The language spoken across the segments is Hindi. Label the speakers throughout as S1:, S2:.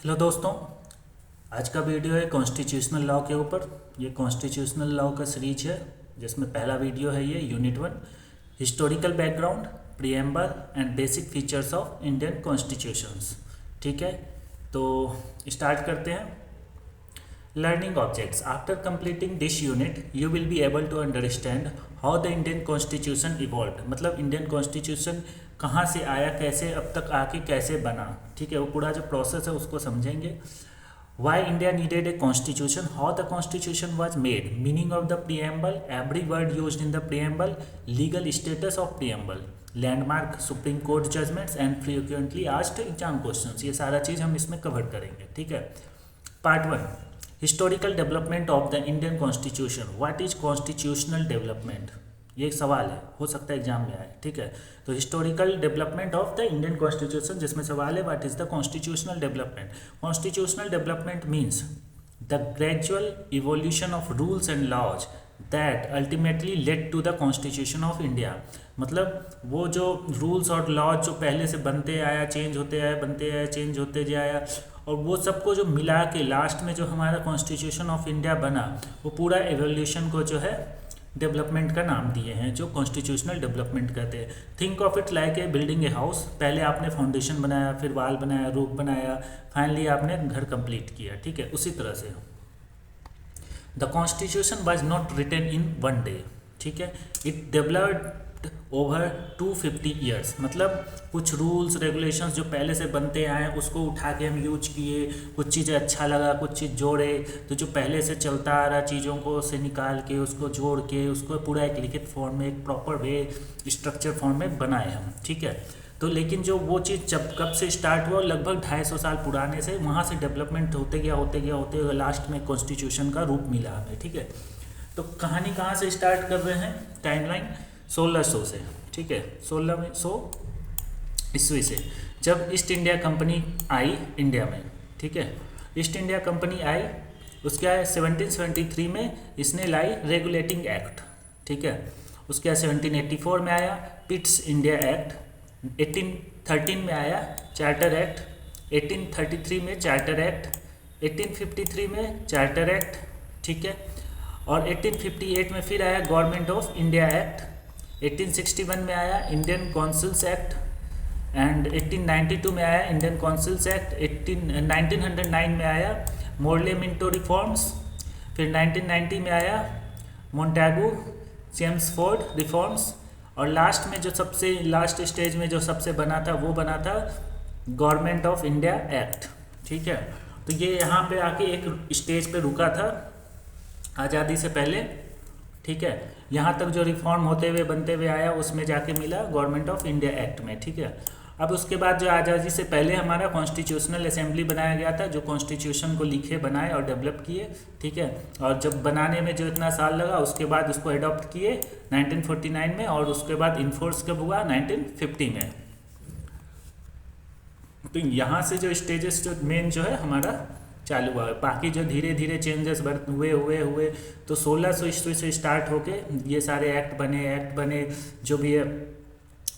S1: हेलो दोस्तों, आज का वीडियो है कॉन्स्टिट्यूशनल लॉ के ऊपर। ये कॉन्स्टिट्यूशनल लॉ का सीरीज है जिसमें पहला वीडियो है ये unit 1, historical background, preamble and basic features of Indian constitutions. ठीक है, तो स्टार्ट करते हैं। Learning objects. After completing this unit you will be able to understand how the Indian constitution evolve, मतलब इंडियन कॉन्स्टिट्यूशन कहाँ से आया, कैसे अब तक आके कैसे बना। ठीक है, वो पूरा जो प्रोसेस है उसको समझेंगे। Why India needed a constitution, how the constitution was made, meaning of the preamble, every word used in the preamble, legal status of preamble, landmark, supreme court judgments and frequently asked exam questions. ये सारा चीज़ हम इसमें कवर करेंगे। ठीक है, part 1, historical development of the Indian constitution. What is constitutional development, ये एक सवाल है, हो सकता है एग्जाम में आए। ठीक है, तो historical development of the Indian constitution, जिसमें सवाल है what is the constitutional development. Constitutional development means the gradual evolution of rules and laws that ultimately led to the constitution of India. मतलब वो जो रूल्स और लॉज जो पहले से बनते आया, चेंज होते आया, बनते आया, चेंज होते जाया, और वो सबको जो मिला के लास्ट में जो हमारा कॉन्स्टिट्यूशन ऑफ इंडिया बना, वो पूरा एवोल्यूशन को जो है डेवलपमेंट का नाम दिए हैं, जो कॉन्स्टिट्यूशनल डेवलपमेंट कहते हैं। Think of it like a building a house. पहले आपने फाउंडेशन बनाया, फिर वाल बनाया, रूफ बनाया, फाइनली आपने घर कंप्लीट किया। ठीक है, उसी तरह से the constitution was not written in one day. ठीक है, इट डेवलप्ड ओवर 250 ईयर्स। मतलब कुछ रूल्स रेगुलेशंस जो पहले से बनते आए उसको उठा के हम यूज किए, कुछ चीज़ें अच्छा लगा, कुछ चीज़ जोड़े, तो जो पहले से चलता आ रहा चीज़ों को से निकाल के उसको जोड़ के उसको पूरा एक लिखित फॉर्म में, एक प्रॉपर वे स्ट्रक्चर फॉर्म में बनाए हम। ठीक है, तो लेकिन जो वो चीज़ जब कब से स्टार्ट हुआ, लगभग 250 साल पुराने से, वहाँ से डेवलपमेंट होते गया लास्ट में कॉन्स्टिट्यूशन का रूप मिला हमें। ठीक है, तो कहानी कहाँ से स्टार्ट कर रहे हैं, टाइमलाइन 1600 से। ठीक है, 1600 ईस्वी से, जब ईस्ट इंडिया कंपनी आई इंडिया में। ठीक है, ईस्ट इंडिया कंपनी आई, उसके बाद 1773 में इसने लाई रेगुलेटिंग एक्ट। ठीक है, उसके बाद 1784 में आया पिट्स इंडिया एक्ट, 1813 में आया चार्टर एक्ट, 1833 में चार्टर एक्ट, 1853 में चार्टर एक्ट। ठीक है, और 1858 में फिर आया गवर्नमेंट ऑफ इंडिया एक्ट, 1861 में आया इंडियन काउंसिल्स एक्ट, एंड 1892 में आया इंडियन काउंसिल्स एक्ट, 1909 में आया मोरले मिंटो रिफॉर्म्स, फिर 1990 में आया मोंटेगू चेम्सफोर्ड रिफॉर्म्स, और लास्ट में जो सबसे लास्ट स्टेज में जो सबसे बना था वो बना था गवर्नमेंट ऑफ इंडिया एक्ट। ठीक है, तो ये यहाँ पे आके एक स्टेज पे रुका था आज़ादी से पहले। ठीक है, यहाँ तक जो रिफॉर्म होते हुए बनते हुए आया उसमें जाके मिला गवर्नमेंट ऑफ इंडिया एक्ट में। ठीक है, अब उसके बाद जो आज़ादी से पहले हमारा कॉन्स्टिट्यूशनल असेंबली बनाया गया था, जो कॉन्स्टिट्यूशन को लिखे, बनाए और डेवलप किए। ठीक है, और जब बनाने में जो इतना साल लगा उसके बाद उसको अडॉप्ट किए 1949 में, और उसके बाद इन्फोर्स कब हुआ 1950 में। तो यहाँ से जो स्टेजेस जो मेन जो है हमारा चालू हुआ है, बाकी जो धीरे धीरे चेंजेस हुए तो 1600 ईस्वी से स्टार्ट होके ये सारे एक्ट बने जो भी है,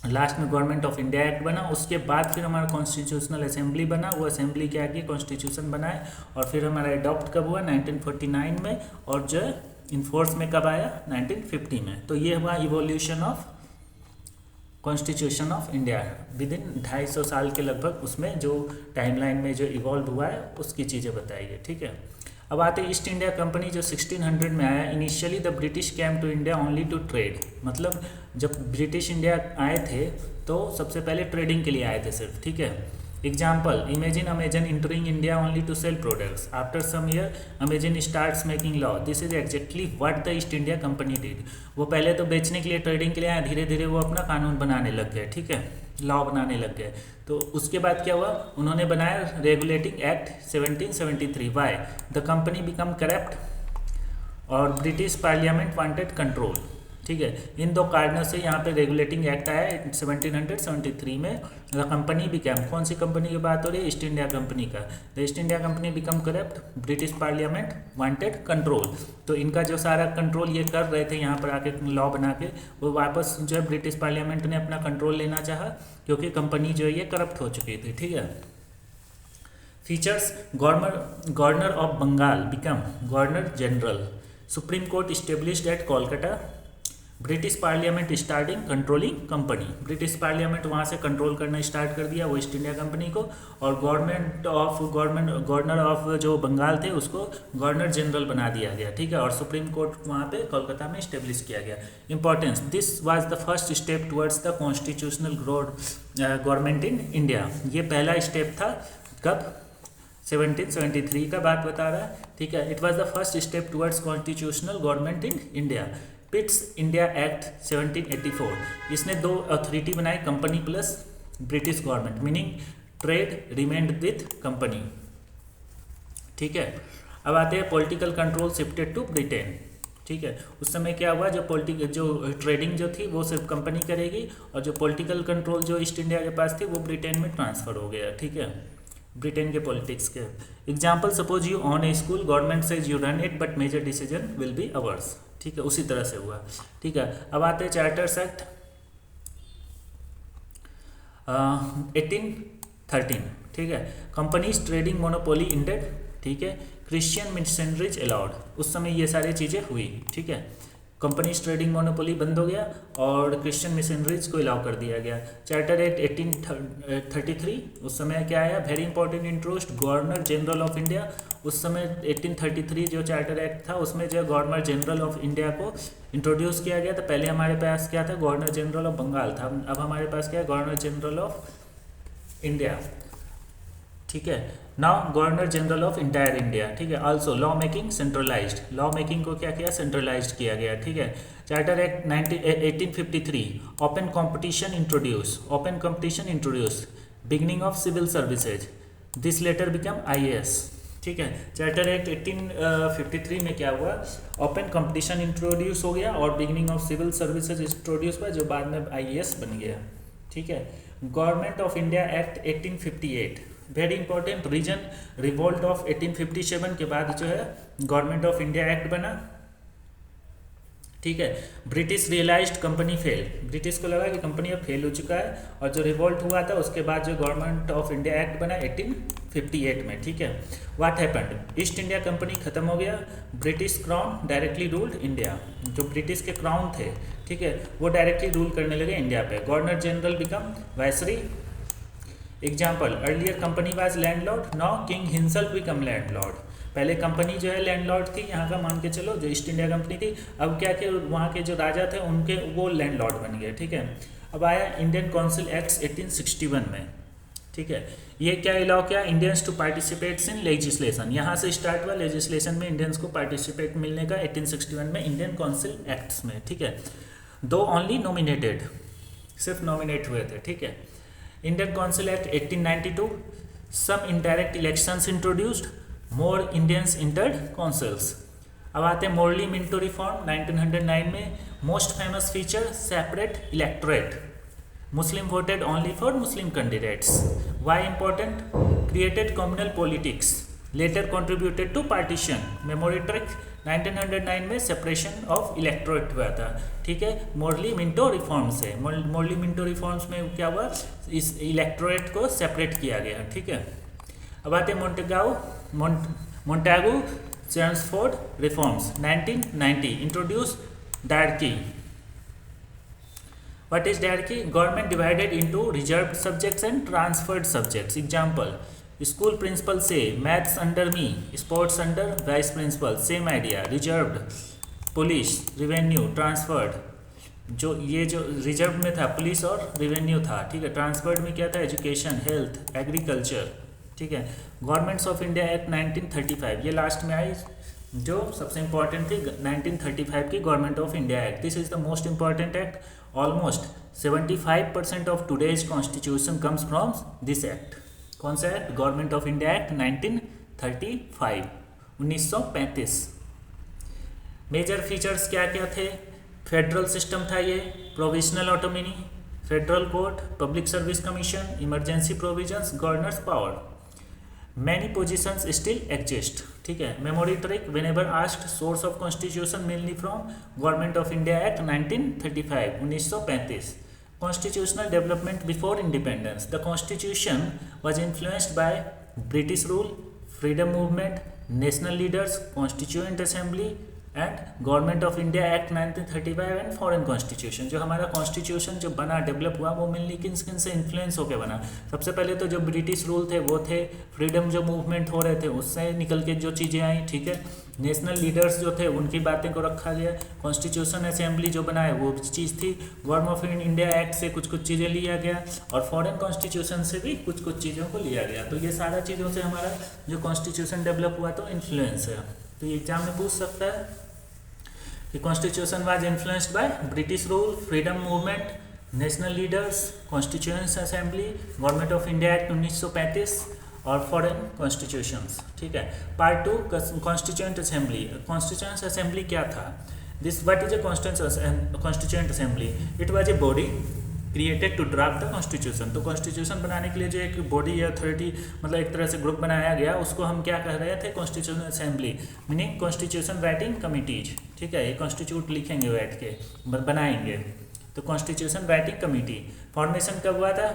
S1: लास्ट में गवर्नमेंट ऑफ इंडिया एक्ट बना। उसके बाद फिर हमारा कॉन्स्टिट्यूशनल असेंबली बना, वो असेंबली क्या की कॉन्स्टिट्यूशन बनाए, और फिर हमारा अडॉप्ट कब हुआ 1949 में, और जो इन्फोर्स में कब आया 1950 में। तो ये हुआ evolution of constitution of India with in 250 साल के लगभग, उसमें जो टाइमलाइन में जो इवॉल्व हुआ है उसकी चीज़ें बताई है। ठीक है, अब आते ईस्ट इंडिया कंपनी जो 1600 में आया। Initially the British came to India only to trade, मतलब जब ब्रिटिश इंडिया आए थे तो सबसे पहले ट्रेडिंग के लिए आए थे सिर्फ। ठीक है, example, imagine Amazon entering India only to sell products, after some year Amazon starts making law, this is exactly what the East India Company did. वो पहले तो बेचने के लिए, ट्रेडिंग के लिए आए, धीरे धीरे वो अपना कानून बनाने लग गए। ठीक है, लॉ बनाने लग गए। तो उसके बाद क्या हुआ, उन्होंने बनाया regulating act 1773। Why the company become corrupt और ब्रिटिश पार्लियामेंट वांटेड कंट्रोल। ठीक है, इन दो कारणों से यहाँ पे रेगुलेटिंग एक्ट आया 1773 में। द कंपनी बिकम, कौन सी कंपनी की बात हो रही है, ईस्ट इंडिया कंपनी का। The East India company become corrupt, British parliament wanted control. तो इनका जो सारा कंट्रोल ये कर रहे थे यहाँ पर आके लॉ बना के, वो वापस जो है ब्रिटिश पार्लियामेंट ने अपना कंट्रोल लेना चाहा, क्योंकि कंपनी जो है ये करप्ट हो चुकी थी। ठीक है, features governor of Bengal become governor general, supreme court established at Kolkata, British parliament starting controlling company, British parliament वहाँ से कंट्रोल करना स्टार्ट कर दिया वो ईस्ट इंडिया कंपनी को, और गवर्नर ऑफ जो बंगाल थे उसको गवर्नर जनरल बना दिया गया, ठीक है, और सुप्रीम कोर्ट वहाँ पे कोलकाता में इस्टेब्लिश किया गया। Importance, this was the first step towards the constitutional government in India, ये पहला स्टेप था, कब, 1773 का बात बता रहा है, ठीक है। It was the first step towards constitutional government in India. Pitt's India act 1784, इसने दो अथॉरिटी बनाई, company plus British government, meaning trade remained with company, ठीक है। अब आते हैं political control shifted to Britain, ठीक है। उस समय क्या हुआ, जो ट्रेडिंग जो थी वो सिर्फ कंपनी करेगी, और जो पॉलिटिकल कंट्रोल जो ईस्ट इंडिया के पास थी वो ब्रिटेन में ट्रांसफर हो गया, ठीक है, ब्रिटेन के पॉलिटिक्स के। Example, suppose you own a school, government says you run it but major decision will be ours, ठीक है, उसी तरह से हुआ, ठीक है। अब आते हैं चार्टर्स एक्ट 1813, ठीक है। कंपनीज ट्रेडिंग मोनोपोली इंडेड, ठीक है। क्रिश्चियन मिशनरीज अलाउड, उस समय ये सारी चीज़ें हुई, ठीक है। कंपनीज ट्रेडिंग मोनोपोली बंद हो गया और क्रिश्चियन मिशनरीज को अलाउ कर दिया गया। चार्टर एक्ट 1833, उस समय क्या आया, very important introduced, governor general of India. उस समय 1833 जो चार्टर एक्ट था उसमें जो गवर्नर जनरल ऑफ इंडिया को इंट्रोड्यूस किया गया था। पहले हमारे पास क्या था, गवर्नर जनरल ऑफ बंगाल था, अब हमारे पास क्या है, गवर्नर जनरल ऑफ इंडिया, ठीक है। Now governor general of entire India, ठीक है। Also law making centralized, law making को क्या किया, सेंट्रलाइज्ड किया गया, ठीक है। Charter act 1853, open competition introduce, beginning of civil services, this later become IAS, ठीक है। चार्टर एक्ट 1853 में क्या हुआ, ओपन कंपटीशन इंट्रोड्यूस हो गया और beginning of civil services introduce हुआ, जो बाद में IAS बन गया, ठीक है। Government of India act 1858, very important, reason revolt of 1857 के बाद जो है गवर्नमेंट ऑफ इंडिया एक्ट बना, ठीक है। British realized company fail, British को लगा कि कंपनी अब फेल हो चुका है, और जो रिवोल्ट हुआ था उसके बाद जो गवर्नमेंट ऑफ इंडिया एक्ट बना 1858 में, ठीक है। What happened, east India company खत्म हो गया, British crown directly ruled India, जो ब्रिटिश के क्राउन थे, ठीक है, वो डायरेक्टली रूल करने लगे इंडिया पे। Governor general become viceroy. Example, earlier company was landlord, now king himself become landlord. पहले कंपनी जो है लैंडलॉर्ड थी यहाँ का, मान के चलो, जो ईस्ट इंडिया कंपनी थी, अब क्या कि वहाँ के जो राजा थे उनके वो लैंडलॉर्ड बन गए, ठीक है। अब आया इंडियन काउंसिल एक्ट 1861 में, ठीक है। ये क्या अलाउ किया, Indians to participate in legislation, यहाँ से स्टार्ट हुआ लेजिस्लेशन में इंडियंस को पार्टिसिपेट मिलने का 1861 में इंडियन काउंसिल एक्ट्स में, ठीक है। दो ओनली नॉमिनेटेड, सिर्फ नॉमिनेट हुए थे, ठीक है। Indian council act 1892, some indirect elections introduced, more Indians entered councils. अब आते हैं मोरली मिंटो रिफॉर्म 1909 में, most famous feature separate electorate, Muslim voted only for Muslim candidates. Why important, created communal politics, later contributed to partition. Memory trick, 1909 में सेपरेशन ऑफ इलेक्टोरेट हुआ था, ठीक है, मोरली मिंटो रिफॉर्म से। मोरली मिंटो रिफॉर्म्स में क्या हुआ, इस इलेक्टोरेट को सेपरेट किया गया, ठीक है। अब आते हैं Montagu Chelmsford reforms 1990, introduce dyarchy. What is hierarchy? Government divided into reserved subjects and transferred subjects. Example, school principal say maths under me, sports under vice principal, same idea. Reserved, police, revenue, transferred. जो रिजर्व में था पुलिस और रेवेन्यू था, ठीक है। ट्रांसफर्ड में क्या था, एजुकेशन, हेल्थ, एग्रीकल्चर, ठीक है। गवर्नमेंट्स ऑफ इंडिया एक्ट 1935, ये लास्ट में आई, जो सबसे इंपॉर्टेंट थी 1935 की government of India act. This is the most important act. Almost 75% of today's constitution comes from this act. कौन सा act, government of India act 1935, 1935। Major features क्या क्या थे, फेडरल सिस्टम था ये, provisional autonomy, federal court, public service commission, emergency provisions, governors power. Many positions still exist, ठीक है। Memory trick, whenever asked, source of constitution mainly from government of India act 1935, 1935। Constitutional development before independence, the constitution was influenced by British rule, freedom movement, national leaders, constituent assembly and government of India act 1935 and foreign constitution. जो हमारा कॉन्स्टिट्यूशन जो बना, डेवलप हुआ, वो मेनली किन किन से इन्फ्लुएंस होकर बना। सबसे पहले तो जो ब्रिटिश रूल थे वो थे, फ्रीडम जो मूवमेंट हो रहे थे उससे निकल के जो चीज़ें आई, ठीक है, नेशनल लीडर्स जो थे उनकी बातें को रखा गया, कॉन्स्टिट्यूशन असेंबली जो बनाए वो चीज़ थी, गवर्नमेंट ऑफ इंडिया एक्ट से कुछ कुछ चीज़ें लिया गया और फॉरेन कॉन्स्टिट्यूशन से भी कुछ कुछ चीज़ों को लिया गया। तो ये सारा चीज़ों से हमारा जो कॉन्स्टिट्यूशन डेवलप हुआ तो इन्फ्लुएंस है। तो ये एग्जाम में पूछ सकता है कि constitution was influenced by British rule, freedom movement, national leaders, constituent assembly, government of India act 1935 और फॉरेन कॉन्स्टिट्यूशंस, ठीक है। Part 2 constituent assembly. Constituent assembly क्या था? This what is a constituent assembly? It was a body created to draft the constitution. तो कॉन्स्टिट्यूशन बनाने के लिए जो एक बॉडी या अथॉरिटी, मतलब एक तरह से ग्रुप बनाया गया, उसको हम क्या कह रहे थे? Constitution assembly, meaning constitution writing committees, ठीक है। ये कॉन्स्टिट्यूट लिखेंगे बैठ के, बनाएंगे, तो कॉन्स्टिट्यूशन राइटिंग कमेटी। फॉर्मेशन कब हुआ था?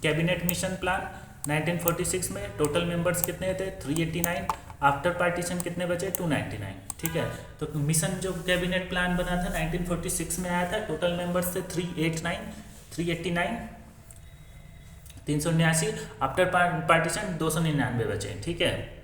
S1: कैबिनेट मिशन प्लान 1946 में। टोटल मेंबर्स कितने थे? 389। आफ्टर पार्टीशन कितने बचे? 299, ठीक है। तो मिशन जो कैबिनेट प्लान बना था 1946 में आया था, टोटल मेंबर्स थे 389, 379। आफ्टर पार्टीशन 299 बचे, ठीक है।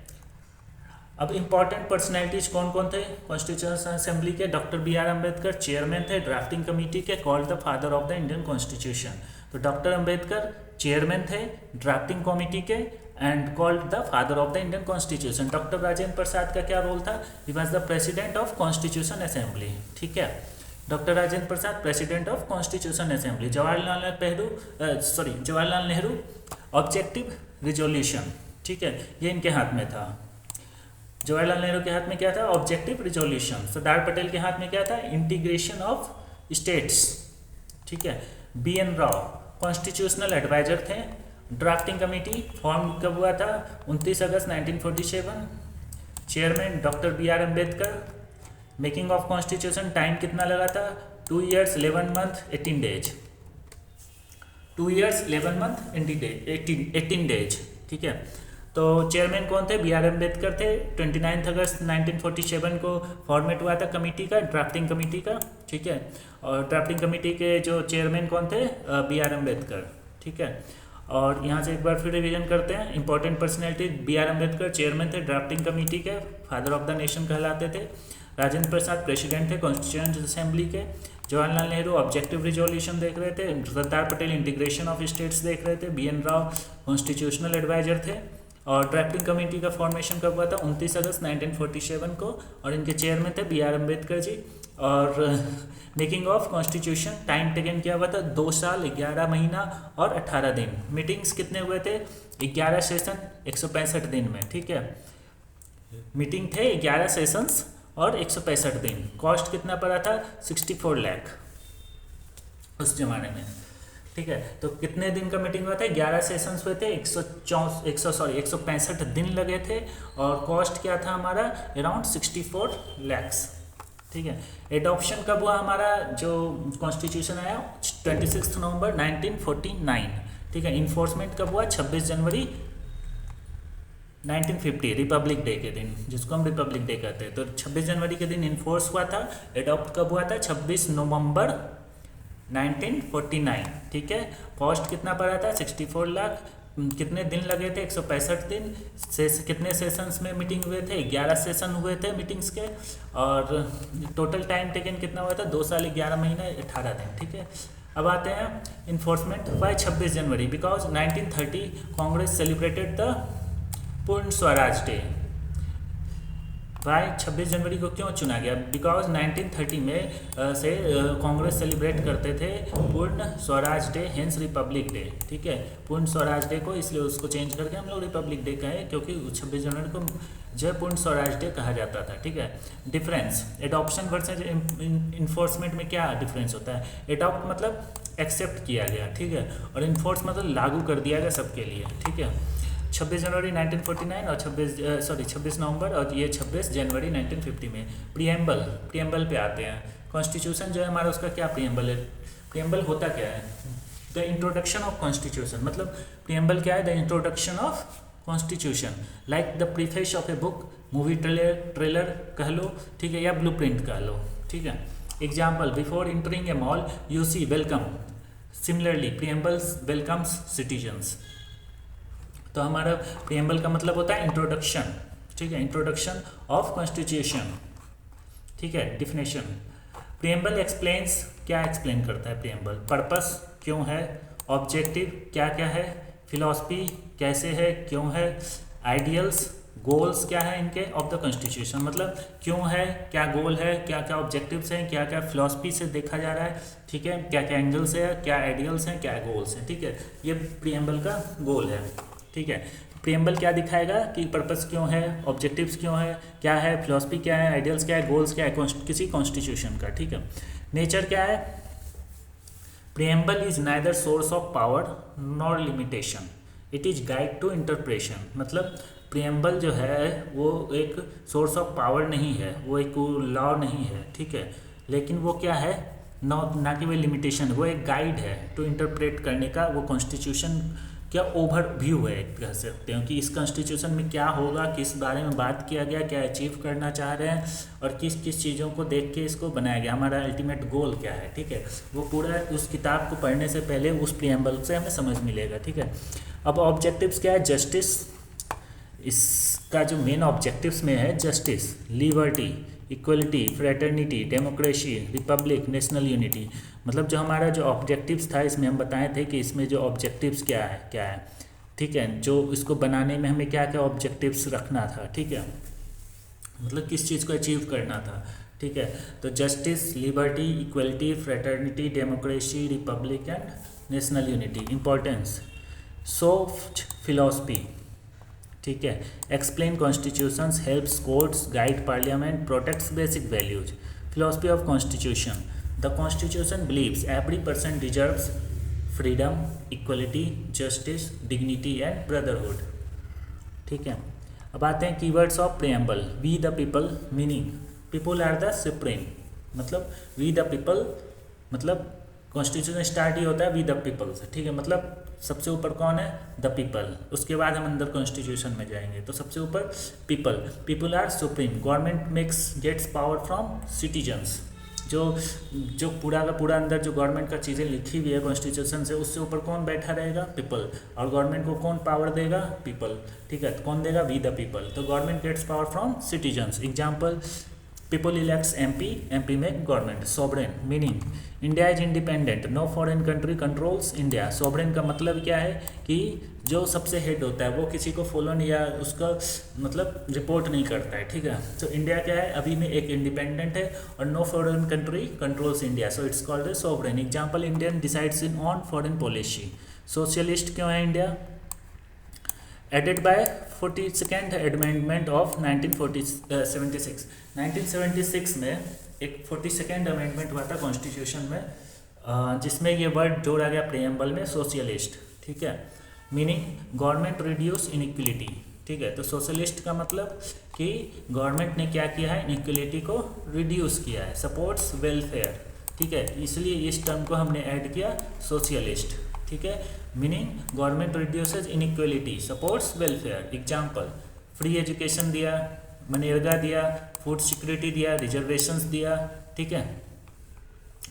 S1: अब इंपॉर्टेंट पर्सनैलिटीज कौन कौन थे कॉन्स्टिट्यूशन असेंबली के? Doctor B R Ambedkar chairman थे ड्राफ्टिंग कमेटी के, called the father of the Indian constitution. तो डॉक्टर अम्बेडकर चेयरमैन थे ड्राफ्टिंग कमेटी के and called the father of the Indian constitution. Doctor Rajendra Prasad का क्या रोल था? He was the president of constitution assembly, ठीक है। Doctor Rajendra Prasad president of constitution assembly. Jawaharlal Nehru objective resolution, ठीक है, ये इनके हाथ में था। जवाहरलाल नेहरू के हाथ में क्या था? Objective resolution. सरदार पटेल के हाथ में क्या था? इंटीग्रेशन ऑफ स्टेट्स, ठीक है। B N Rao constitutional adviser थे। ड्राफ्टिंग कमेटी फॉर्म कब हुआ था? 29 अगस्त 1947। Chairman doctor B R Ambedkar. Making of constitution time कितना लगा था? 2 years 11 month 18 days। 2 years 11 month 18 days, ठीक है। तो चेयरमैन कौन थे? बी आर अम्बेडकर थे। 29 अगस्त 1947 को फॉर्मेट हुआ था कमेटी का, ड्राफ्टिंग कमेटी का, ठीक है। और ड्राफ्टिंग कमेटी के जो चेयरमैन कौन थे? बी आर अम्बेडकर, ठीक है। और यहाँ से एक बार फिर रिवीजन करते हैं। Important personality: B R Ambedkar chairman थे ड्राफ्टिंग कमेटी के, फादर ऑफ द नेशन कहलाते थे। राजेंद्र प्रसाद प्रेसिडेंट थे कॉन्स्टिट्यूएंट असेंबली के। जवाहरलाल नेहरू ऑब्जेक्टिव रिजोल्यूशन देख रहे थे। Sardar Patel integration of states देख रहे थे। B N Rao constitutional adviser थे। और ड्राफ्टिंग कमेटी का फॉर्मेशन कब हुआ था? 29 अगस्त 1947 को, और इनके चेयरमैन थे बी आर अम्बेडकर जी। और making of constitution time taken क्या हुआ था? 2 साल 11 महीना और 18 दिन। मीटिंग्स कितने हुए थे? 11 सेशन 165 दिन में, ठीक है। मीटिंग थे 11 सेशंस और 165 दिन। कॉस्ट कितना पड़ा था? 64 लाख उस जमाने में, ठीक है। तो कितने दिन का मीटिंग हुआ था? 11 सेशंस हुए थे, 165 दिन लगे थे, और कॉस्ट क्या था हमारा? अराउंड 64 lakhs, ठीक है। एडॉप्शन कब हुआ हमारा? जो कॉन्स्टिट्यूशन आया 26 नवंबर 1949, ठीक है। इन्फोर्समेंट कब हुआ? 26 जनवरी 1950, रिपब्लिक डे के दिन, जिसको हम रिपब्लिक डे कहते हैं। तो 26 जनवरी के दिन इन्फोर्स हुआ था। एडॉप्ट कब हुआ था? 26 नवंबर 1949, ठीक है। कॉस्ट कितना पड़ा था? 64 लाख। कितने दिन लगे थे? 165 दिन। कितने सेशंस में मीटिंग हुए थे? 11 सेशन हुए थे मीटिंग्स के। और टोटल टाइम टेकन कितना हुआ था? 2 साल 11 महीने 18 दिन, ठीक है। अब आते हैं इन्फोर्समेंट बाय 26 जनवरी। Because 1930 Congress celebrated the Purna Swaraj day. भाई 26 जनवरी को क्यों चुना गया? बिकॉज 1930 में से कांग्रेस सेलिब्रेट करते थे पूर्ण Swaraj day, hence Republic day, ठीक है। पूर्ण स्वराज डे को इसलिए उसको चेंज करके हम लोग रिपब्लिक डे कहे, क्योंकि 26 जनवरी को जो पूर्ण स्वराज डे कहा जाता था, ठीक है। डिफरेंस एडॉप्शन वर्सेज इन्फोर्समेंट में क्या डिफरेंस होता है? एडॉप्ट मतलब एक्सेप्ट किया गया, ठीक है, और इन्फोर्स मतलब लागू कर दिया गया सबके लिए, ठीक है। 26 जनवरी 1949 और 26 नवंबर, और ये 26 जनवरी 1950 में। प्रीएम्बल पे आते हैं। कॉन्स्टिट्यूशन जो है हमारा, उसका क्या प्रीएम्बल है? प्रीएम्बल होता क्या है? The introduction of constitution. मतलब प्रीएम्बल क्या है? The introduction of constitution, like the preface of a book, movie trailer कह लो, ठीक है, या ब्लूप्रिंट कह लो, ठीक है। Example, before entering a mall you see welcome, similarly preambles welcomes citizens. तो हमारा प्रीएम्बल का मतलब होता है इंट्रोडक्शन, ठीक है, इंट्रोडक्शन ऑफ कॉन्स्टिट्यूशन, ठीक है। डिफिनेशन, प्रीएम्बल एक्सप्लेन्स, क्या एक्सप्लेन करता है प्रीएम्बल, पर्पस क्यों है, ऑब्जेक्टिव क्या क्या है, फिलॉसफी कैसे है, क्यों है, आइडियल्स गोल्स क्या है इनके ऑफ द कॉन्स्टिट्यूशन, मतलब क्यों है, क्या गोल है, क्या क्या ऑब्जेक्टिव्स हैं, क्या क्या फिलॉसफी से देखा जा रहा है, ठीक है, क्या क्या एंगल्स है, क्या आइडियल्स हैं, क्या गोल्स हैं, ठीक है। ये प्रीएम्बल का गोल है, ठीक है। प्रीएम्बल क्या दिखाएगा कि पर्पस क्यों है, ऑब्जेक्टिव्स क्यों है, क्या है, फिलॉसफी क्या है, आइडियल्स क्या है, गोल्स क्या है किसी कॉन्स्टिट्यूशन का, ठीक है। नेचर क्या है, preamble is neither source of power nor limitation, it is guide to interpretation, मतलब प्रीएम्बल जो है वो एक सोर्स ऑफ पावर नहीं है, वो एक लॉ नहीं है, ठीक है, लेकिन वो क्या है, ना कि वो लिमिटेशन, वो एक गाइड है टू इंटरप्रेट करने का, वो कॉन्स्टिट्यूशन क्या ओवरव्यू है एक कह सकते हो कि इस कॉन्स्टिट्यूशन में क्या होगा, किस बारे में बात किया गया, क्या अचीव करना चाह रहे हैं और किस किस चीज़ों को देख के इसको बनाया गया, हमारा अल्टीमेट गोल क्या है, ठीक है। वो पूरा उस किताब को पढ़ने से पहले उस प्रीएम्बल से हमें समझ मिलेगा, ठीक है। अब ऑब्जेक्टिव्स क्या है, जस्टिस, इसका जो मेन ऑब्जेक्टिव्स में है justice, liberty, equality, fraternity, democracy, Republic, national unity, मतलब जो हमारा जो ऑब्जेक्टिव्स था इसमें हम बताए थे कि इसमें जो ऑब्जेक्टिव्स क्या है, ठीक है, जो इसको बनाने में हमें क्या क्या ऑब्जेक्टिव्स रखना था, ठीक है, मतलब किस चीज़ को अचीव करना था, ठीक है। तो justice, liberty, equality, fraternity, democracy, republic and national unity. Importance, soft philosophy, ठीक है, explain constitutions, helps courts, guide parliament, protects basic values. Philosophy of constitution, the constitution believes every person deserves freedom, equality, justice, dignity and brotherhood, ठीक है। अब आते हैं keywords of preamble, we the people, meaning people are the supreme, मतलब वी द पीपल, मतलब कॉन्स्टिट्यूशन स्टार्ट ही होता है वी द पीपल से, ठीक है, मतलब सबसे ऊपर कौन है, द पीपल, उसके बाद हम अंदर कॉन्स्टिट्यूशन में जाएंगे, तो सबसे ऊपर people, people are supreme, government makes gets power from citizens, जो पूरा का पूरा अंदर जो गवर्नमेंट का चीज़ें लिखी हुई है कॉन्स्टिट्यूशन से, उससे ऊपर कौन बैठा रहेगा, पीपल, और गवर्नमेंट को कौन पावर देगा, पीपल, ठीक है, कौन देगा, वी द पीपल, तो government gets power from citizens. Example, people elects MP में government. Sovereign, meaning India is independent, no foreign country controls India. Sovereign का मतलब क्या है कि जो सबसे हेड होता है वो किसी को फॉलो नहीं या उसका मतलब रिपोर्ट नहीं करता है, ठीक है। तो इंडिया क्या है, अभी में एक इंडिपेंडेंट है और no foreign country controls India, so it's called a sovereign. Example, Indian decides in on foreign policy. Socialist क्यों है India, added by 42nd amendment of 1976। 1976 में एक 42nd अमेंडमेंट हुआ था कॉन्स्टिट्यूशन में, जिसमें ये वर्ड जोड़ा गया प्रीएम्बल में, सोशलिस्ट, ठीक है। मीनिंग गवर्नमेंट रिड्यूस इनइक्वलिटी, ठीक है। तो सोशलिस्ट का मतलब कि गवर्नमेंट ने क्या किया है, इनइक्वलिटी को रिड्यूस किया है, सपोर्ट्स वेलफेयर, ठीक है, इसलिए इस टर्म को हमने ऐड किया सोशलिस्ट, ठीक है। Meaning government reduces inequality, supports welfare. Example, free education दिया, मनरेगा दिया, फूड सिक्योरिटी दिया, रिजर्वेशंस दिया, ठीक है।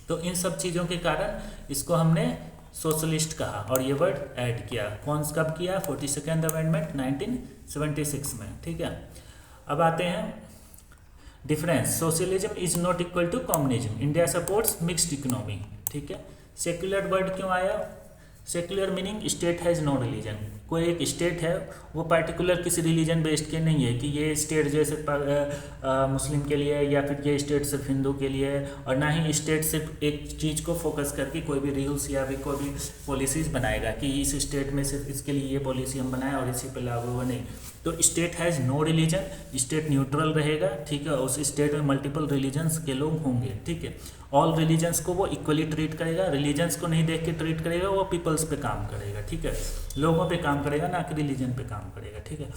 S1: तो इन सब चीज़ों के कारण इसको हमने सोशलिस्ट कहा और ये वर्ड ऐड किया। कौन कब किया, 42nd अमेंडमेंट 1976 में, ठीक है। अब आते हैं difference, socialism is not equal to communism, India supports mixed economy, ठीक है। सेक्युलर वर्ड क्यों आया, secular meaning state has no religion, कोई एक स्टेट है वो पर्टिकुलर किसी रिलीजन बेस्ड के नहीं है कि ये स्टेट जैसे मुस्लिम के लिए या फिर ये स्टेट सिर्फ हिंदू के लिए है, और ना ही स्टेट सिर्फ एक चीज़ को फोकस करके कोई भी रूल्स या फिर कोई भी पॉलिसीज़ बनाएगा कि इस स्टेट में सिर्फ इसके लिए ये पॉलिसी हम बनाएं और इसी पर लागू हो, नहीं। तो state has no religion, state neutral रहेगा, ठीक है। उस स्टेट में मल्टीपल रिलीजन्स के लोग होंगे, ठीक है। ऑल रिलीजन्स को वो इक्वली ट्रीट करेगा, रिलीजन्स को नहीं देख के ट्रीट करेगा, वो पीपल्स पे काम करेगा, ठीक है, लोगों पे काम करेगा, ना कि रिलीजन पे काम करेगा, ठीक है।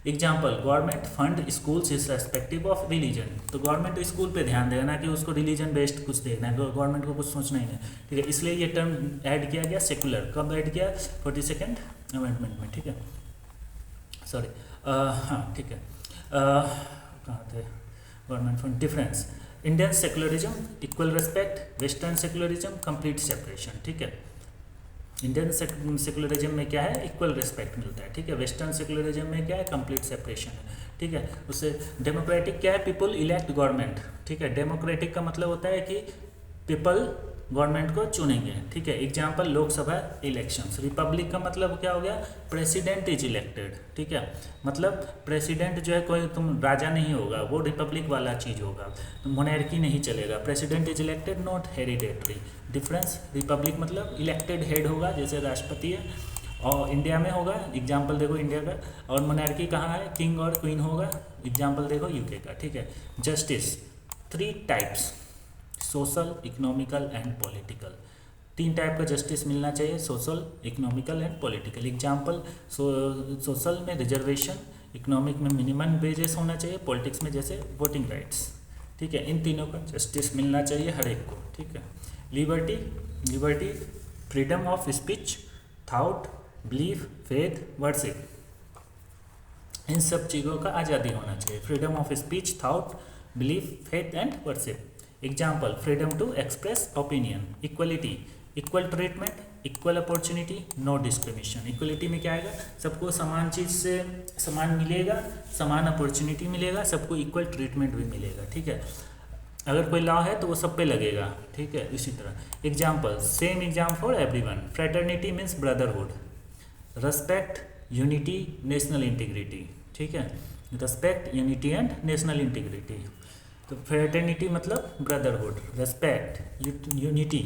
S1: Example, government fund schools is respective of religion, तो गवर्नमेंट स्कूल पे ध्यान देगा, ना कि उसको रिलीजन बेस्ड कुछ देखना है, गवर्नमेंट को कुछ सोचना ही नहीं, ठीक है। इसलिए ये टर्म ऐड किया गया सेकुलर, कब ऐड किया, 42nd अमेंडमेंट में, ठीक है। सॉरी, हाँ ठीक है, कहाँ थे, government fund, difference, Indian secularism equal respect, western secularism complete separation, ठीक है। इंडियन सेकुलरिज्म में क्या है, इक्वल रिस्पेक्ट मिलता है, ठीक है। वेस्टर्न सेकुलरिज्म में क्या है, कंप्लीट सेपरेशन है, ठीक है। उससे डेमोक्रेटिक क्या है, पीपल इलेक्ट गवर्नमेंट, ठीक है। डेमोक्रेटिक का मतलब होता है कि पीपल गवर्नमेंट को चुनेंगे, ठीक है। Example Lok Sabha elections. रिपब्लिक का मतलब क्या हो गया, प्रेसिडेंट इज इलेक्टेड, ठीक है। मतलब प्रेसिडेंट जो है कोई तुम राजा नहीं होगा, वो रिपब्लिक वाला चीज़ होगा, तो मोनैर्की नहीं चलेगा। President is elected not hereditary. Difference, Republic मतलब इलेक्टेड हेड होगा जैसे राष्ट्रपति है, और इंडिया में होगा, एग्जाम्पल देखो इंडिया का। और मोनैर्की कहाँ है, किंग और क्वीन होगा, एग्जाम्पल देखो यूके का, ठीक है। Justice, 3 types, social, economical and political. 3 type का जस्टिस मिलना चाहिए, social, economical and political. Example, social में रिजर्वेशन, इकोनॉमिक में मिनिमम वेजेस होना चाहिए, पॉलिटिक्स में जैसे वोटिंग राइट्स, ठीक है। इन तीनों का जस्टिस मिलना चाहिए हर एक को, ठीक है। Liberty, liberty freedom of speech, thought, belief, faith, worship, इन सब चीज़ों का आज़ादी होना चाहिए। Freedom of speech, thought, belief, faith and worship. Example, freedom to express opinion, equality, equal treatment, equal opportunity, no discrimination. Equality में क्या आएगा, सबको समान चीज़ से समान मिलेगा, समान अपॉर्चुनिटी मिलेगा, सबको इक्वल ट्रीटमेंट भी मिलेगा, ठीक है। अगर कोई लॉ है तो वो सब पे लगेगा, ठीक है। इसी तरह example, same exam for everyone. Fraternity means brotherhood, respect, unity, national integrity, ठीक है। Respect, unity and national integrity. तो फ्रेटर्निटी मतलब brotherhood, respect, unity,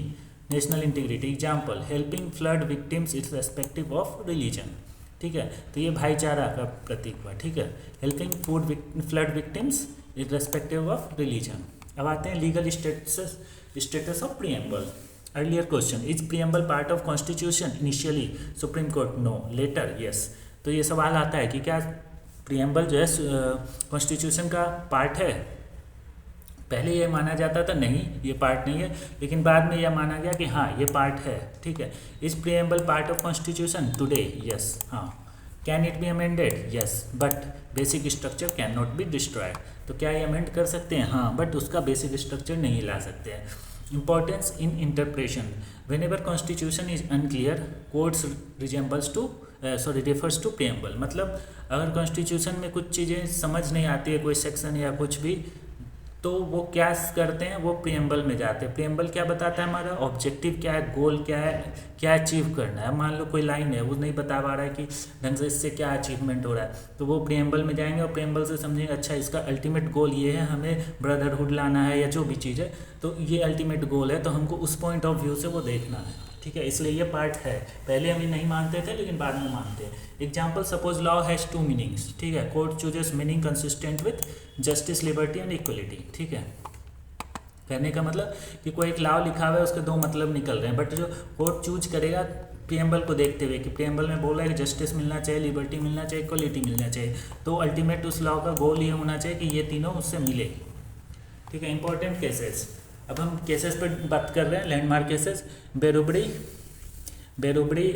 S1: national integrity. Example, helping flood victims it's respective of religion, ठीक है। तो ये भाईचारा का प्रतीक हुआ, ठीक है। Helping flood victims irrespective of religion. अब आते हैं legal status of preamble. Earlier question, is preamble part of constitution? Initially supreme court no, later yes. तो ये सवाल आता है कि क्या प्रीएम्बल जो है कॉन्स्टिट्यूशन का पार्ट है? पहले ये माना जाता था नहीं, ये पार्ट नहीं है, लेकिन बाद में यह माना गया कि हाँ ये पार्ट है, ठीक है। Is preamble part of constitution today? Yes, हाँ। Can it be amended? Yes, but basic structure can not be destroyed. तो क्या ये अमेंड कर सकते हैं? हाँ, बट उसका बेसिक स्ट्रक्चर नहीं ला सकते हैं। Importance in interpretation, whenever constitution is unclear courts resembles to refers to preamble. मतलब अगर कॉन्स्टिट्यूशन में कुछ चीज़ें समझ नहीं आती है, कोई सेक्शन या कुछ भी, तो वो क्या करते हैं, वो प्रीएम्बल में जाते हैं। प्रीएम्बल क्या बताता है, हमारा ऑब्जेक्टिव क्या है, गोल क्या है, क्या अचीव करना है। मान लो कोई लाइन है, वो नहीं बता पा रहा है कि ढंग से इससे क्या अचीवमेंट हो रहा है, तो वो प्रीएम्बल में जाएंगे और प्रीएम्बल से समझेंगे अच्छा इसका अल्टीमेट गोल ये है, हमें ब्रदरहुड लाना है या जो भी चीज़ है, तो ये अल्टीमेट गोल है, तो हमको उस पॉइंट ऑफ व्यू से वो देखना है, ठीक है। इसलिए ये पार्ट है। पहले हम ये नहीं मानते थे, लेकिन बाद में मानते हैं। Example, suppose law has 2 meanings, ठीक है। Court chooses meaning consistent with justice, liberty and equality, ठीक है। कहने का मतलब कि कोई एक लॉ लिखा हुआ है, उसके 2 मतलब निकल रहे हैं, बट जो कोर्ट चूज करेगा प्रीएम्बल को देखते हुए कि प्रीएम्बल में बोला है कि जस्टिस मिलना चाहिए, लिबर्टी मिलना चाहिए, इक्वलिटी मिलना चाहिए, तो अल्टीमेट उस लॉ का गोल ये होना चाहिए कि ये तीनों उससे मिले, ठीक है। इंपॉर्टेंट केसेस, अब हम केसेस पर बात कर रहे हैं, landmark cases. Berubari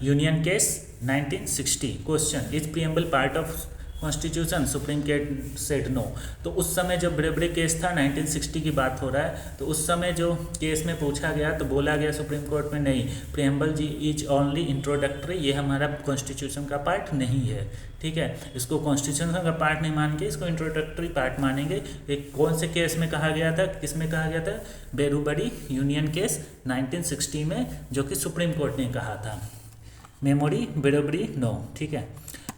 S1: union case 1960। Question, is preamble part of constitution? Supreme court said no. तो उस समय जब बेरुबड़ी केस था, 1960 की बात हो रहा है, तो उस समय जो केस में पूछा गया तो बोला गया सुप्रीम कोर्ट में, नहीं, प्रीएम्बल जी इज ओनली इंट्रोडक्टरी, ये हमारा कॉन्स्टिट्यूशन का पार्ट नहीं है, ठीक है। इसको कॉन्स्टिट्यूशन का पार्ट नहीं मान के इसको इंट्रोडक्टरी पार्ट मानेंगे। एक कौन से केस में कहा गया था, किस में कहा गया था? बेरुबड़ी यूनियन केस 1960 में, जो कि सुप्रीम कोर्ट ने कहा था। मेमोरी बेरुबड़ी नो, ठीक है।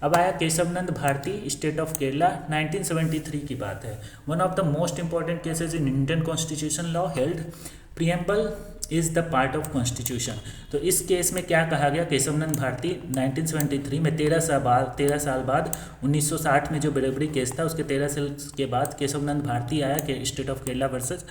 S1: अब आया केशवनंद भारती, स्टेट ऑफ केरला, 1973 की बात है। One of the most important cases in Indian constitution law held preamble is the part of constitution. तो इस केस में क्या कहा गया, केशवनंद भारती 1973 में 13 साल बाद 1960 में जो बेरुबड़ी केस था, उसके 13 साल के बाद केशवनंद भारती आया कि स्टेट ऑफ केरला वर्सेस,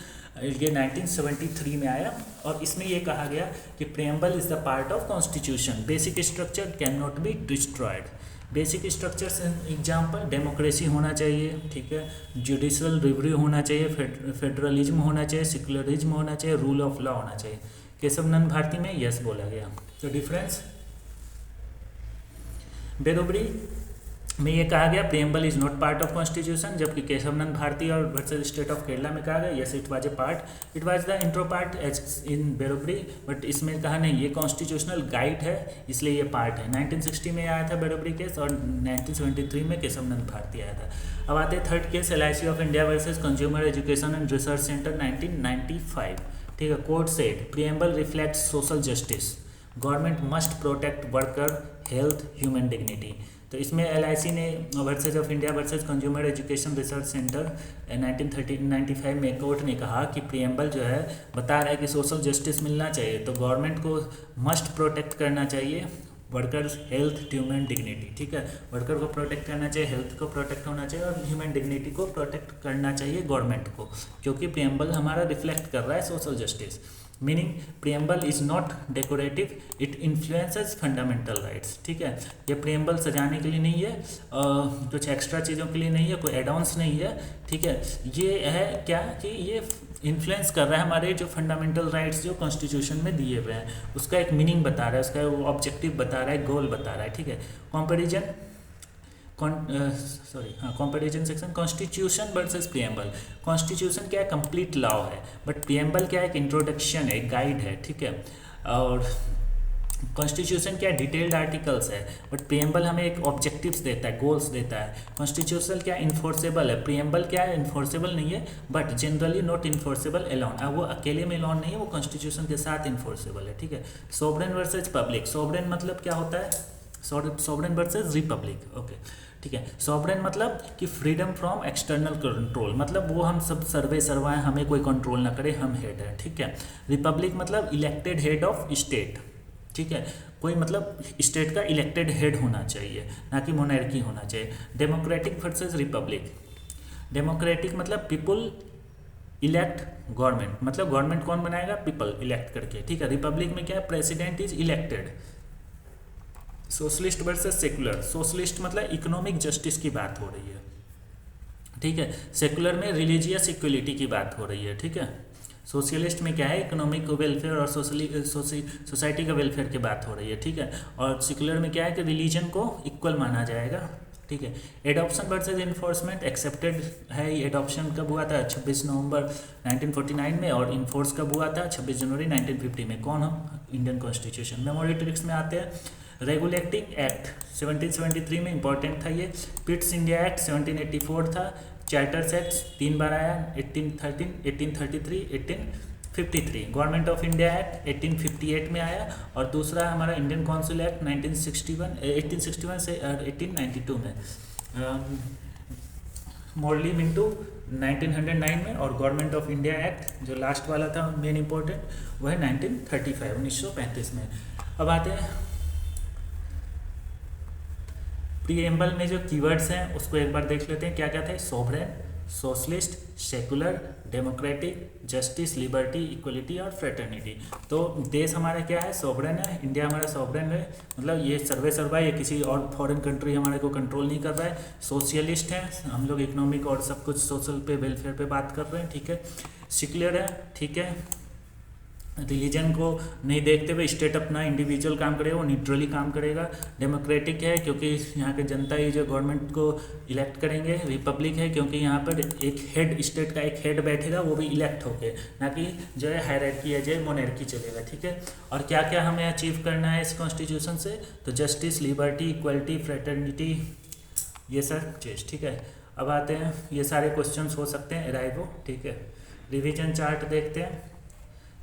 S1: ये 1973 में आया, और इसमें ये कहा गया कि preamble is the part of constitution, basic structure can not be destroyed. Basic structures example, democracy होना चाहिए, ठीक है, जुडिशल रिव्यू होना चाहिए, फेडरलिज्म होना चाहिए, सेक्युलरिज्म होना चाहिए, रूल ऑफ लॉ होना चाहिए। केशवनंद भारती में यस बोला गया। तो डिफरेंस, बेरुबड़ी में ये कहा गया preamble is not part of constitution, जबकि केशवनंद भारती और वर्सेस स्टेट ऑफ केरला में कहा गया yes it was a part, it was the intro part as in Berubari, but इसमें कहा नहीं ये कॉन्स्टिट्यूशनल गाइड है इसलिए ये पार्ट है। 1960 में आया था बेरोबरी केस और 1973 में केशवनंद भारती आया था। अब आते हैं third case LIC of India versus consumer education and research centre 1995। ठीक है, court said preamble reflects social justice, government must protect worker health human dignity. तो इसमें LIC ने versus of India versus consumer education research centre 1995 में कोर्ट ने कहा कि प्रियम्बल जो है बता रहा है कि सोशल जस्टिस मिलना चाहिए, तो गवर्नमेंट को मस्ट प्रोटेक्ट करना चाहिए वर्कर्स हेल्थ ह्यूमन डिग्निटी। ठीक है, वर्कर को प्रोटेक्ट करना चाहिए, हेल्थ को प्रोटेक्ट होना चाहिए और ह्यूमन डिग्निटी को प्रोटेक्ट करना चाहिए गवर्नमेंट को, क्योंकि प्रियम्बल हमारा रिफ्लेक्ट कर रहा है social justice. Meaning preamble is not decorative, it influences fundamental rights. ठीक है, ये प्रियम्बल सजाने के लिए नहीं है, कुछ एक्स्ट्रा चीज़ों के लिए नहीं है, कोई एडवांस नहीं है। ठीक है, ये है क्या कि ये इन्फ्लुएंस कर रहा है हमारे जो फंडामेंटल राइट्स जो कॉन्स्टिट्यूशन में दिए हुए हैं, उसका एक मीनिंग बता रहा है, उसका ऑब्जेक्टिव बता रहा है, गोल बता रहा है। ठीक है, comparison comparison section constitution versus preamble. Constitution क्या है, कंप्लीट लॉ है, बट प्रियम्बल क्या है, एक इंट्रोडक्शन है, एक गाइड है। ठीक है, और कॉन्स्टिट्यूशन क्या डिटेल्ड आर्टिकल्स है, बट प्रियम्बल हमें एक ऑब्जेक्टिव्स देता है, गोल्स देता है। कॉन्स्टिट्यूशन क्या इन्फोर्सेबल है, प्रियम्बल क्या है इन्फोर्सेबल नहीं है, but generally not enforceable alone, वो अकेले में अलोन नहीं है, वो कॉन्स्टिट्यूशन के साथ इन्फोर्सेबल है। ठीक है, सोवरेन वर्सेज पब्लिक। सोवरेन मतलब क्या होता है, सोवरेन वर्सेज रिपब्लिक। ओके, ठीक है, सॉवरेन मतलब कि फ्रीडम फ्रॉम एक्सटर्नल कंट्रोल, मतलब वो हम सब सर्वे सर्वाएं, हमें कोई कंट्रोल ना करे, हम हेड है। ठीक है, रिपब्लिक मतलब इलेक्टेड हेड ऑफ स्टेट। ठीक है, कोई मतलब स्टेट का इलेक्टेड हेड होना चाहिए, ना कि मोनार्की होना चाहिए। Democratic versus Republic. डेमोक्रेटिक मतलब पीपल इलेक्ट गवर्नमेंट, मतलब गवर्नमेंट कौन बनाएगा, पीपल इलेक्ट करके। ठीक है, रिपब्लिक में क्या है, president is elected. Socialist versus secular. Socialist मतलब इकोनॉमिक जस्टिस की बात हो रही है। ठीक है, सेकुलर में रिलीजियस इक्वलिटी की बात हो रही है। ठीक है, सोशलिस्ट में क्या है, इकोनॉमिक वेलफेयर और सोसाइटी का वेलफेयर की बात हो रही है। ठीक है, और सेकुलर में क्या है कि रिलीजन को इक्वल माना जाएगा। ठीक है, एडॉप्शन वर्सेज इन्फोर्समेंट। एक्सेप्टेड है, ये एडॉप्शन कब हुआ था, 26 नवंबर 1949 में, और इन्फोर्स कब हुआ था, 26 जनवरी 1950 में। कौन हो, इंडियन कॉन्स्टिट्यूशन। मेमोरी ट्रिक्स में आते हैं, रेगुलेटिंग एक्ट 1773 में इंपॉर्टेंट था ये। पिट्स इंडिया एक्ट 1784 था। चार्टर्स एक्ट 3 बार आया, 1813, 1833, 1853। गवर्नमेंट ऑफ इंडिया एक्ट 1858 में आया, और दूसरा हमारा इंडियन काउंसिल एक्ट 1861 से 1892 में। मोरली मिंटू 1909 में, और गवर्नमेंट ऑफ इंडिया एक्ट जो लास्ट वाला था मेन इंपॉर्टेंट, वह 1935 में। अब आते हैं प्रीएम्बल में जो कीवर्ड्स हैं उसको एक बार देख लेते हैं, क्या क्या थे। Sovereign, socialist, secular, democratic, justice, liberty, equality और फ्रेटर्निटी। तो देश हमारा क्या है, सोवरेन है, इंडिया हमारा सोवरेन है, मतलब ये सर्वे सर्वा या किसी और फॉरेन कंट्री हमारे को कंट्रोल नहीं कर रहा है। सोशलिस्ट है, हम लोग इकोनॉमिक और सब कुछ सोशल पे वेलफेयर पे बात कर रहे हैं। ठीक है, सेकुलर है, ठीक है, रिलीजन को नहीं देखते हुए स्टेट अपना इंडिविजुअल काम करेगा, वो न्यूट्रली काम करेगा। डेमोक्रेटिक है क्योंकि यहाँ के जनता ही जो गवर्नमेंट को इलेक्ट करेंगे। रिपब्लिक है क्योंकि यहाँ पर एक हेड, स्टेट का एक हेड बैठेगा, वो भी इलेक्ट होके, ना कि जो है हायरार्की है, जो मोनार्की चलेगा। ठीक है, और क्या क्या हमें अचीव करना है इस कॉन्स्टिट्यूशन से, तो जस्टिस, लिबर्टी, इक्वलिटी, फ्रेटर्निटी, ये सब चीज़। ठीक है, अब आते हैं, ये सारे क्वेश्चन हो सकते हैं अराइवो। ठीक है, रिविजन चार्ट देखते हैं।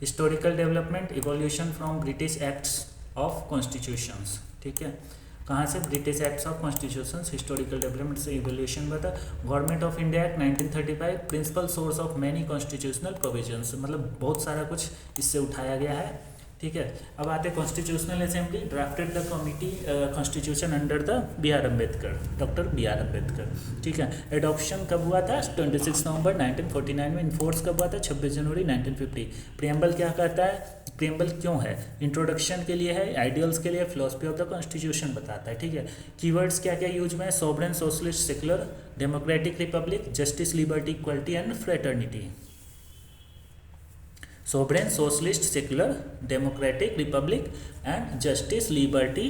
S1: Historical development, evolution from British acts of constitutions. ठीक है, कहाँ से, British acts of constitutions. Historical development से इवोल्यूशन बता। Government of India act 1935, principal source of many constitutional provisions, मतलब बहुत सारा कुछ इससे उठाया गया है। ठीक है, अब आते constitutional assembly drafted the committee constitution under the B R Ambedkar, doctor B R Ambedkar. ठीक है, एडॉप्शन कब हुआ था, 26 नवंबर 1949 में। इन्फोर्स कब हुआ था, 26 जनवरी 1950। प्रियम्बल क्या कहता है, प्रियम्बल क्यों है, इंट्रोडक्शन के लिए है, आइडियल्स के लिए, फिलोसफी ऑफ द कॉन्स्टिट्यूशन बताता है। ठीक है, कीवर्ड्स क्या क्या यूज में है, sovereign, socialist, secular, democratic, Republic, justice, liberty, equality and fraternity. Sovereign, socialist, secular, democratic, Republic and justice, liberty,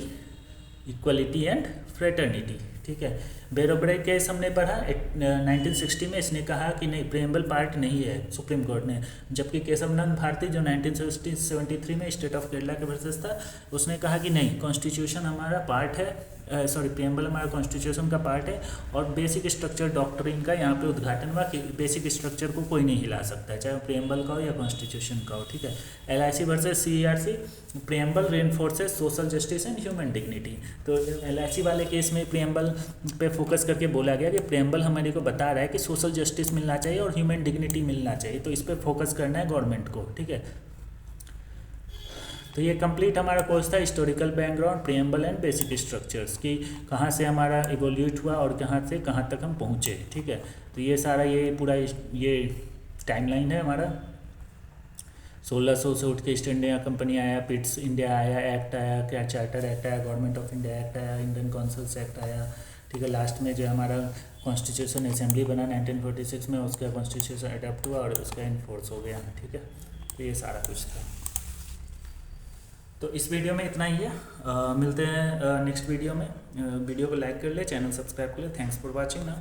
S1: equality and fraternity. ठीक है। बेरोब्रे केस हमने पढ़ा 1960 में, इसने कहा कि नहीं प्रेम्बल पार्ट नहीं है सुप्रीम कोर्ट ने, जबकि केशवनंद भारती जो 1973 में स्टेट ऑफ केरला के वर्सेस था, उसने कहा कि नहीं कॉन्स्टिट्यूशन हमारा पार्ट है, सॉरी प्रेम्बल हमारा कॉन्स्टिट्यूशन का पार्ट है, और बेसिक स्ट्रक्चर डॉक्ट्रिन का यहाँ पे उद्घाटन हुआ कि बेसिक स्ट्रक्चर को कोई नहीं हिला सकता है, चाहे वो प्रेम्बल का हो या कॉन्स्टिट्यूशन का हो, ठीक है। LIC versus CERC, preamble reinforces social justice and human dignity. तो LIC वाले केस में प्रेम्बल पे फोकस करके बोला गया कि प्रेम्बल हमारे को बता रहा है कि सोशल जस्टिस मिलना चाहिए और ह्यूमन डिग्निटी मिलना चाहिए, तो इस पर फोकस करना है गवर्नमेंट को, ठीक है। तो ये कंप्लीट हमारा कोर्स था historical background, preamble and basic structures की, कहाँ से हमारा इवोल्यूट हुआ और कहाँ से कहाँ तक हम पहुँचे, ठीक है। तो ये सारा ये पूरा ये टाइमलाइन है हमारा। 1600 से उठ के ईस्ट इंडिया कंपनी आया, पिट्स इंडिया आया, एक्ट आया, क्या चार्टर एक्ट आया, गवर्नमेंट ऑफ इंडिया एक्ट आया, इंडियन काउंसिल्स एक्ट आया, ठीक है। लास्ट में जो हमारा कॉन्स्टिट्यूशन असेंबली बना 1946 में, उसका कॉन्स्टिट्यूशन अडॉप्ट हुआ और उसका इन्फोर्स हो गया, ठीक है। तो ये सारा कुछ था। तो इस वीडियो में इतना ही है, मिलते हैं नेक्स्ट वीडियो में। वीडियो को लाइक कर ले, चैनल सब्सक्राइब कर ले। थैंक्स फॉर वॉचिंग ना।